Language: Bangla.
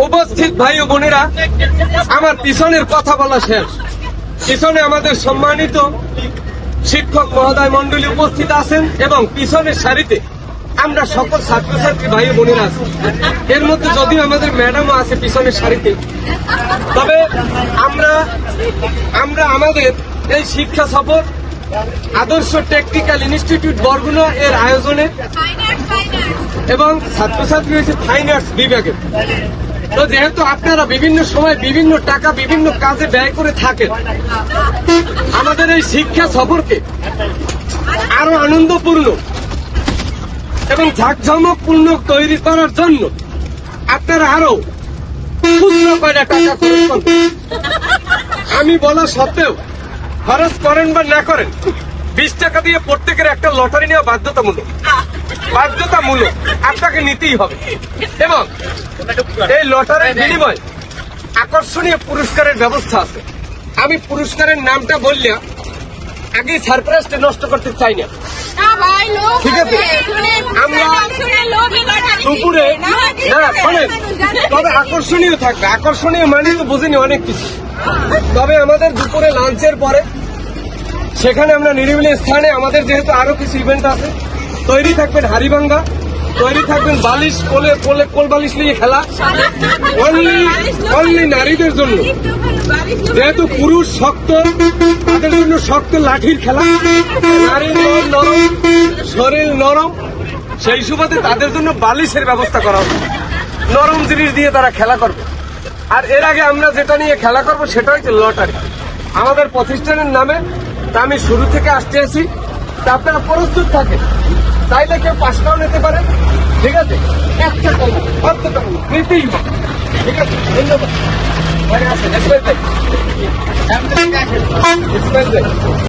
উপস্থিত ভাই ও বোনেরা, আমার পিছনের কথা বলা শেষ। পিছনে আমাদের সম্মানিত শিক্ষক মহোদয় মন্ডলী উপস্থিত আছেন এবং পিছনের সারিতে আমরা সকল ছাত্রছাত্রী ভাই ও বোনেরা আছি। এর মধ্যে যদিও আমাদের ম্যাডামও আছে পিছনের সারিতে, তবে আমরা আমাদের এই শিক্ষা সফর আদর্শ টেকনিক্যাল ইনস্টিটিউট বরগুনা এর আয়োজনে এবং ছাত্রছাত্রী হয়েছে ফাইন আর্টস বিভাগের। তো যেহেতু আপনারা বিভিন্ন সময় বিভিন্ন টাকা বিভিন্ন কাজে ব্যয় করে থাকেন, আমাদের এই শিক্ষা সফরকে আরো আনন্দপূর্ণ এবং ঝাঁকঝমকপূর্ণ তৈরি করার জন্য আপনারা আরো খুচরো কয়টা টাকা খরচ করবেন। আমি বলা সত্ত্বেও খরচ করেন বা না করেন, 20 টাকা দিয়ে প্রত্যেকের একটা লটারি নেওয়া বাধ্যতামূলক আপনাকে নিতেই হবে। এবং এই লটারির বিনিময়ে আকর্ষণীয় পুরস্কারের ব্যবস্থা আছে। আমি পুরস্কারের নামটা বললে আগে সারপ্রাইজটা নষ্ট করতে চাই না, ঠিক আছে? আমরা দুপুরে শোনেন, তবে আকর্ষণীয় থাকবে। আকর্ষণীয় মানে তো বুঝিনি অনেক কিছু। তবে আমাদের দুপুরে লাঞ্চের পরে সেখানে আমরা নিরিবিলি স্থানে আমাদের যেহেতু আরো কিছু ইভেন্ট আছে, তৈরি থাকবেন হাড়িভাঙ্গা, তৈরি থাকবেন বালিশ, কোল বালিশ নিয়ে খেলা, অনলি নারীদের জন্য। যেহেতু পুরুষ শক্ত, তাদের জন্য শক্ত লাঠির খেলা, নারীর নরম, শরীর নরম, সেই সুবাদে তাদের জন্য বালিশের ব্যবস্থা করা হবে। নরম জিনিস দিয়ে তারা খেলা করবে। আর এর আগে আমরা যেটা নিয়ে খেলা করব সেটা হচ্ছে লটারি। আমাদের প্রতিষ্ঠানের নামে তা আমি শুরু থেকে আসতে আছি, তা আপনারা প্রস্তুত থাকেন। চাইলে কেউ 5 টাকাও নিতে পারে, ঠিক আছে? 1 টাকা অন্তত নিতেই হবে, ঠিক আছে? ধন্যবাদ।